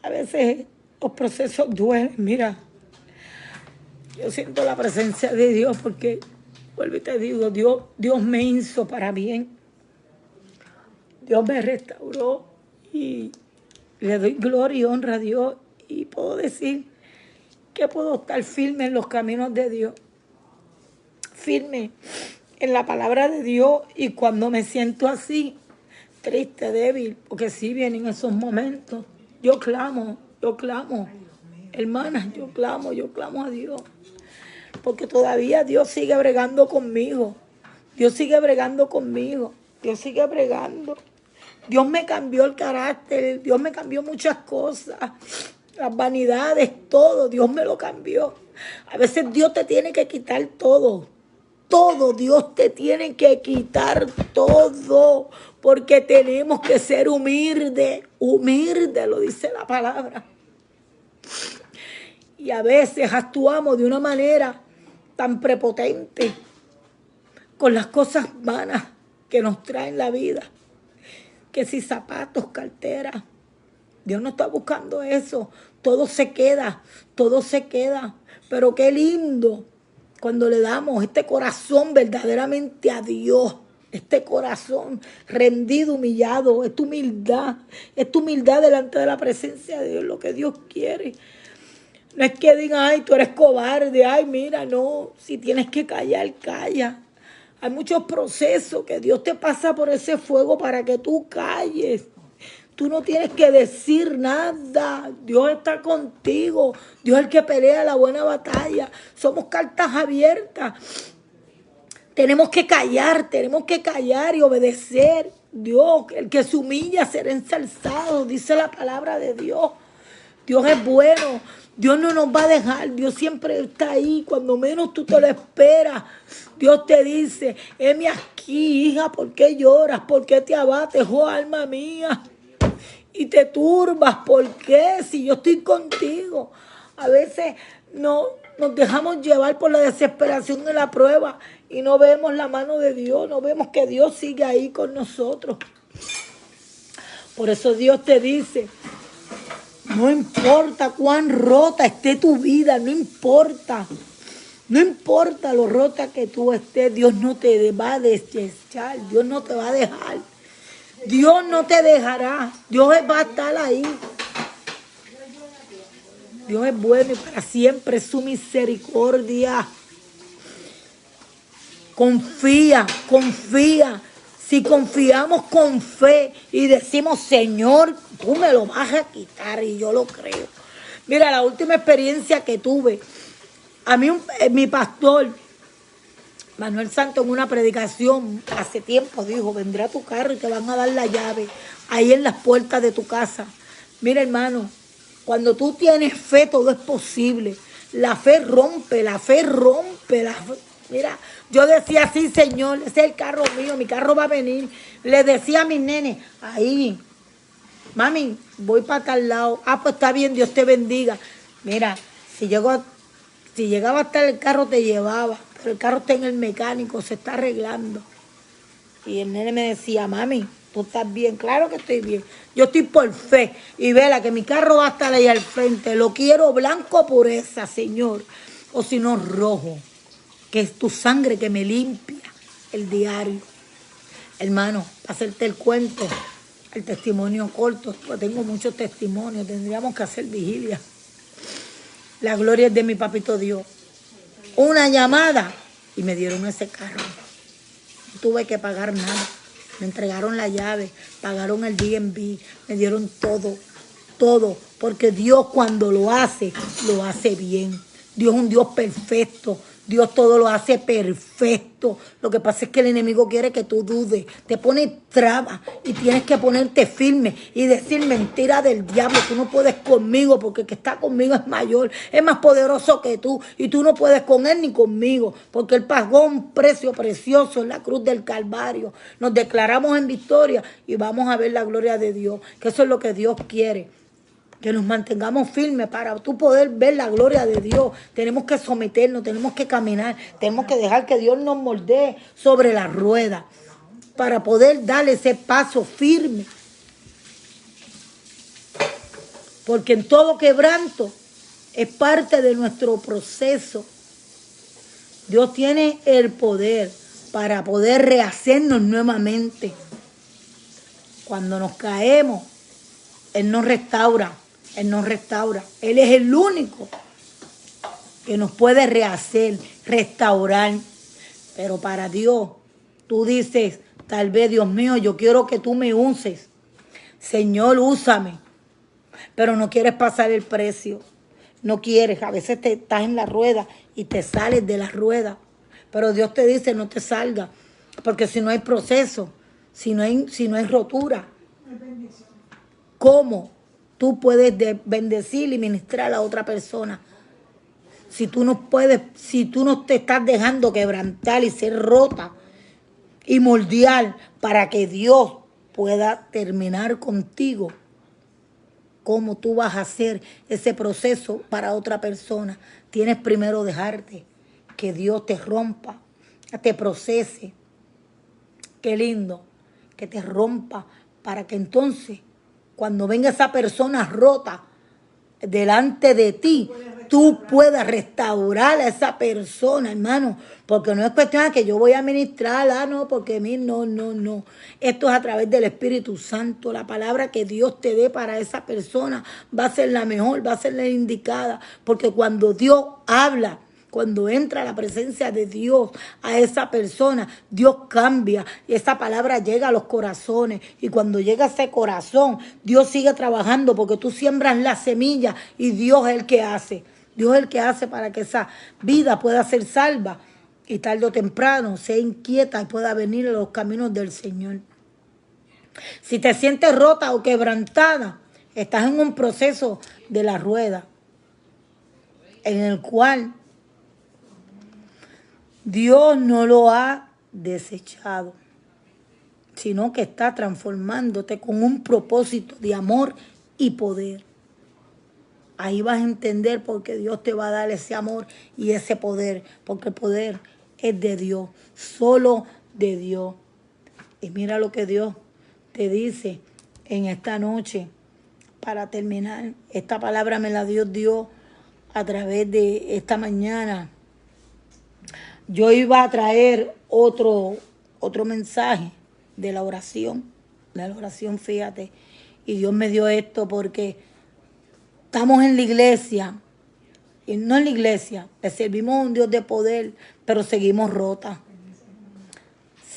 A veces los procesos duelen. Mira, yo siento la presencia de Dios porque, vuelvo y te digo, Dios me hizo para bien. Dios me restauró y le doy gloria y honra a Dios. Y puedo decir que puedo estar firme en los caminos de Dios. Firme en la palabra de Dios. Y cuando me siento así, triste, débil, porque sí vienen esos momentos. Yo clamo, hermanas, yo clamo a Dios, porque todavía Dios sigue bregando conmigo, Dios sigue bregando. Dios me cambió el carácter, Dios me cambió muchas cosas, las vanidades, todo, Dios me lo cambió. A veces Dios te tiene que quitar todo. Dios te tiene que quitar todo, porque tenemos que ser humildes, lo dice la palabra. Y a veces actuamos de una manera tan prepotente con las cosas vanas. que nos traen la vida. Que si zapatos, carteras. Dios no está buscando eso. Todo se queda, todo se queda. Pero qué lindo cuando le damos este corazón verdaderamente a Dios. Este corazón rendido, humillado. Es tu humildad delante de la presencia de Dios, lo que Dios quiere. No es que digan, ay, tú eres cobarde, ay, mira, no. Si tienes que callar, calla. Hay muchos procesos que Dios te pasa por ese fuego para que tú calles. Tú no tienes que decir nada. Dios está contigo. Dios es el que pelea la buena batalla. Somos cartas abiertas. Tenemos que callar y obedecer. Dios, el que se humilla será ensalzado, dice la palabra de Dios. Dios es bueno. Dios no nos va a dejar. Dios siempre está ahí. Cuando menos tú te lo esperas, Dios te dice, heme aquí, hija, ¿por qué lloras? ¿Por qué te abates, oh alma mía? Y te turbas, ¿por qué? Si yo estoy contigo. A veces no nos dejamos llevar por la desesperación de la prueba y no vemos la mano de Dios, no vemos que Dios sigue ahí con nosotros. Por eso Dios te dice, no importa cuán rota esté tu vida, no importa lo rota que tú estés, Dios no te va a desechar, Dios no te va a dejar. Dios no te dejará. Dios va a estar ahí. Dios es bueno y para siempre es su misericordia. Confía. Si confiamos con fe y decimos, Señor, tú me lo vas a quitar, y yo lo creo. Mira, la última experiencia que tuve, a mí mi pastor, Manuel Santo, en una predicación hace tiempo dijo, vendrá tu carro y te van a dar la llave ahí en las puertas de tu casa. Mira, hermano, cuando tú tienes fe todo es posible. La fe rompe. Mira, yo decía así, Señor, ese es el carro mío, mi carro va a venir. Le decía a mis nenes, ahí, mami, voy para tal lado. Ah, pues está bien, Dios te bendiga. Mira, si llegaba hasta el carro te llevaba. El carro está en el mecánico, se está arreglando. Y el nene me decía, mami, ¿tú estás bien? Claro que estoy bien. Yo estoy por fe. Y vela que mi carro va a estar ahí al frente. Lo quiero blanco pureza, Señor. O si no, rojo. Que es tu sangre que me limpia el diario. Hermano, para hacerte el cuento, el testimonio corto, pues tengo muchos testimonios. Tendríamos que hacer vigilia. La gloria es de mi papito Dios. Una llamada y me dieron ese carro. No tuve que pagar nada. Me entregaron la llave, pagaron el B&B, me dieron todo. Porque Dios cuando lo hace bien. Dios es un Dios perfecto. Dios todo lo hace perfecto. Lo que pasa es que el enemigo quiere que tú dudes. Te pone trabas y tienes que ponerte firme y decir mentira del diablo. Tú no puedes conmigo porque el que está conmigo es mayor, es más poderoso que tú. Y tú no puedes con él ni conmigo porque él pagó un precio precioso en la cruz del Calvario. Nos declaramos en victoria y vamos a ver la gloria de Dios. Que eso es lo que Dios quiere. Que nos mantengamos firmes para tú poder ver la gloria de Dios. Tenemos que someternos, tenemos que caminar, tenemos que dejar que Dios nos moldee sobre la rueda para poder darle ese paso firme. Porque en todo quebranto es parte de nuestro proceso. Dios tiene el poder para poder rehacernos nuevamente. Cuando nos caemos, Él nos restaura. Él nos restaura. Él es el único que nos puede rehacer, restaurar. Pero para Dios, tú dices, tal vez, Dios mío, yo quiero que tú me uses. Señor, úsame. Pero no quieres pasar el precio. No quieres. A veces te estás en la rueda y te sales de la rueda. Pero Dios te dice, no te salgas. Porque si no hay proceso, si no hay rotura, ¿cómo tú puedes bendecir y ministrar a la otra persona? Si tú no te estás dejando quebrantar y ser rota y moldear para que Dios pueda terminar contigo, ¿cómo tú vas a hacer ese proceso para otra persona? Tienes primero dejarte que Dios te rompa, te procese, Qué lindo que te rompa para que entonces, cuando venga esa persona rota delante de ti, tú puedas restaurar a esa persona, hermano. Porque no es cuestión de que yo voy a ministrar, no, porque a mí no. Esto es a través del Espíritu Santo. La palabra que Dios te dé para esa persona va a ser la mejor, va a ser la indicada. Porque cuando Dios habla, cuando entra la presencia de Dios a esa persona, Dios cambia y esa palabra llega a los corazones. Y cuando llega a ese corazón, Dios sigue trabajando porque tú siembras la semilla y Dios es el que hace. Dios es el que hace para que esa vida pueda ser salva y tarde o temprano sea inquieta y pueda venir a los caminos del Señor. Si te sientes rota o quebrantada, estás en un proceso de la rueda en el cual Dios no lo ha desechado, sino que está transformándote con un propósito de amor y poder. Ahí vas a entender por qué Dios te va a dar ese amor y ese poder, porque el poder es de Dios, solo de Dios. Y mira lo que Dios te dice en esta noche para terminar. Esta palabra me la dio Dios a través de esta mañana. Yo iba a traer otro mensaje de la oración, fíjate. Y Dios me dio esto porque estamos en la iglesia, y no en la iglesia, le servimos a un Dios de poder, pero seguimos rotas,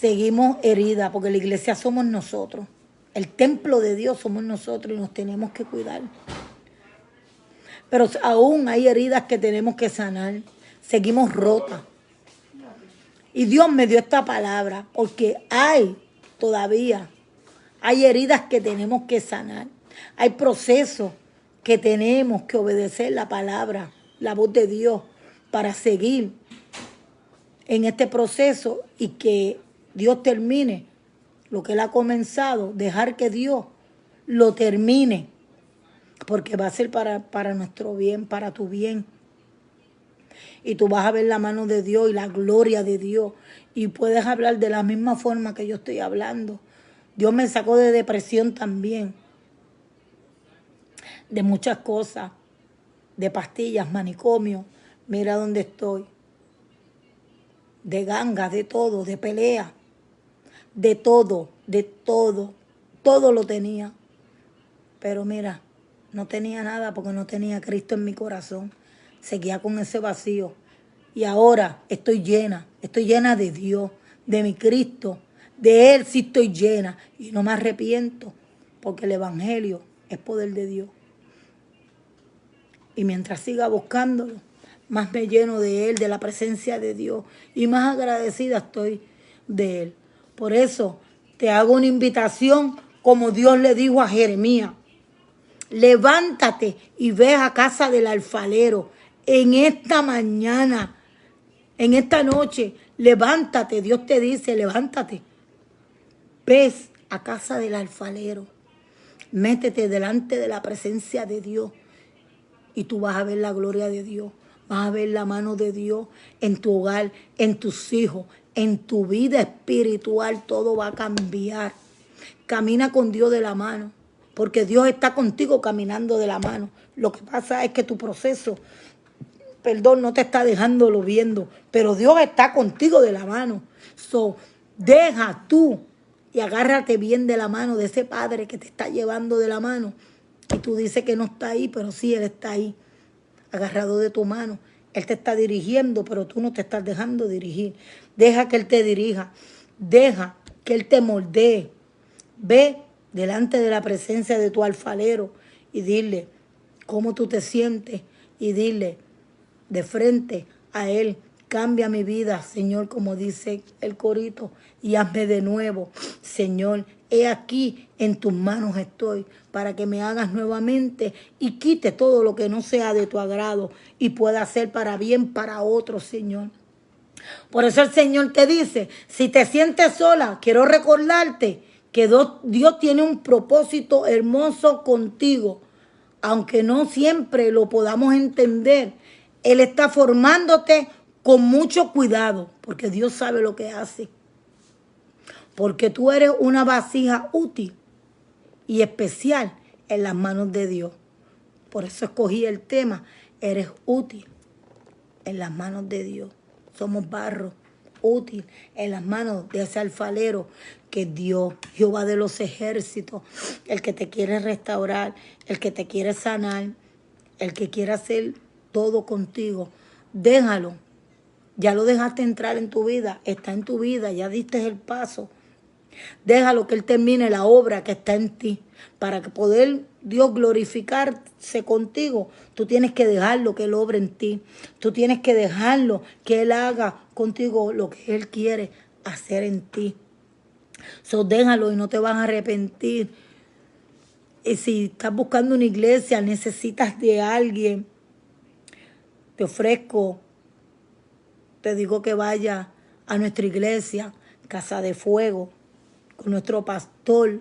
seguimos heridas, porque la iglesia somos nosotros. El templo de Dios somos nosotros y nos tenemos que cuidar. Pero aún hay heridas que tenemos que sanar, seguimos rotas. Y Dios me dio esta palabra porque hay heridas que tenemos que sanar. Hay procesos que tenemos que obedecer la palabra, la voz de Dios, para seguir en este proceso y que Dios termine lo que Él ha comenzado, dejar que Dios lo termine, porque va a ser para nuestro bien, para tu bien. Y tú vas a ver la mano de Dios y la gloria de Dios. Y puedes hablar de la misma forma que yo estoy hablando. Dios me sacó de depresión también. De muchas cosas. De pastillas, manicomio. Mira dónde estoy. De gangas, de todo, de pelea. De todo. Todo lo tenía. Pero mira, no tenía nada porque no tenía a Cristo en mi corazón. Seguía con ese vacío. Y ahora estoy llena de Dios, de mi Cristo. De Él sí estoy llena. Y no me arrepiento, porque el Evangelio es poder de Dios. Y mientras siga buscándolo, más me lleno de Él, de la presencia de Dios. Y más agradecida estoy de Él. Por eso te hago una invitación como Dios le dijo a Jeremías. Levántate y ve a casa del alfarero. En esta mañana, en esta noche, levántate. Dios te dice, levántate. Ves a casa del alfarero. Métete delante de la presencia de Dios. Y tú vas a ver la gloria de Dios. Vas a ver la mano de Dios en tu hogar, en tus hijos, en tu vida espiritual. Todo va a cambiar. Camina con Dios de la mano. Porque Dios está contigo caminando de la mano. Lo que pasa es que tu proceso, no te está dejándolo viendo. Pero Dios está contigo de la mano. Deja tú y agárrate bien de la mano de ese Padre que te está llevando de la mano. Y tú dices que no está ahí, pero sí, Él está ahí. Agarrado de tu mano. Él te está dirigiendo, pero tú no te estás dejando dirigir. Deja que Él te dirija. Deja que Él te moldee. Ve delante de la presencia de tu alfarero y dile cómo tú te sientes y dile de frente a Él, cambia mi vida, Señor, como dice el corito, y hazme de nuevo, Señor. He aquí, en tus manos estoy, para que me hagas nuevamente y quite todo lo que no sea de tu agrado y pueda ser para bien para otros, Señor. Por eso el Señor te dice, si te sientes sola, quiero recordarte que Dios tiene un propósito hermoso contigo. Aunque no siempre lo podamos entender, Él está formándote con mucho cuidado, porque Dios sabe lo que hace. porque tú eres una vasija útil y especial en las manos de Dios. Por eso escogí el tema, eres útil en las manos de Dios. Somos barro útil en las manos de ese alfarero que es Dios, Jehová de los ejércitos, el que te quiere restaurar, el que te quiere sanar, el que quiere hacer todo contigo. Déjalo. Ya lo dejaste entrar en tu vida, está en tu vida, ya diste el paso. Déjalo que Él termine la obra que está en ti. Para que poder Dios glorificarse contigo, tú tienes que dejarlo que Él obre en ti. Tú tienes que dejarlo que Él haga contigo lo que Él quiere hacer en ti. Déjalo y no te vas a arrepentir. Y si estás buscando una iglesia, necesitas de alguien, te ofrezco, te digo que vaya a nuestra iglesia, Casa de Fuego, con nuestro pastor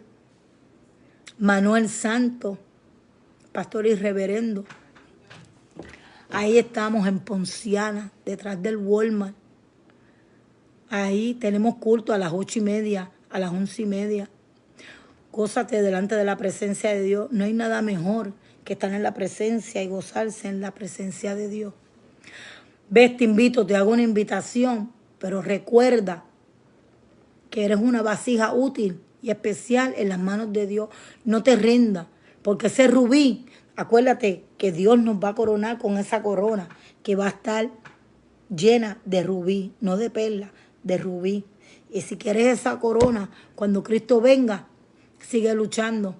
Manuel Santo, pastor y reverendo. Ahí estamos en Ponciana, detrás del Walmart. Ahí tenemos culto a las 8:30, a las 11:30. Gózate delante de la presencia de Dios. No hay nada mejor que estar en la presencia y gozarse en la presencia de Dios. Ves, te invito, te hago una invitación, pero recuerda que eres una vasija útil y especial en las manos de Dios. No te rindas, porque ese rubí, acuérdate que Dios nos va a coronar con esa corona que va a estar llena de rubí, no de perla, de rubí. Y si quieres esa corona, cuando Cristo venga, sigue luchando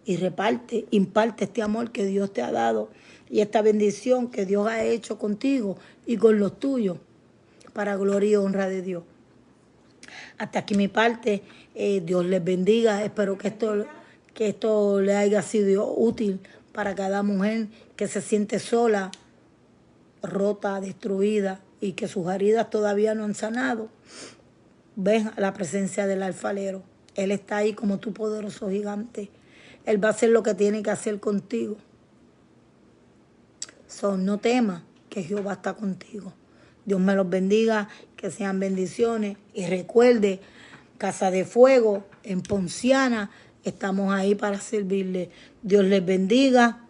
y imparte este amor que Dios te ha dado y esta bendición que Dios ha hecho contigo y con los tuyos para gloria y honra de Dios. Hasta aquí mi parte. Dios les bendiga. Espero que esto le haya sido útil para cada mujer que se siente sola, rota, destruida y que sus heridas todavía no han sanado. Ven a la presencia del alfarero. Él está ahí como tu poderoso gigante. Él va a hacer lo que tiene que hacer contigo. No temas, que Jehová está contigo. Dios me los bendiga, que sean bendiciones. Y recuerde, Casa de Fuego en Ponciana, estamos ahí para servirle. Dios les bendiga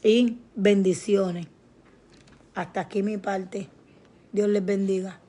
y bendiciones. Hasta aquí mi parte. Dios les bendiga.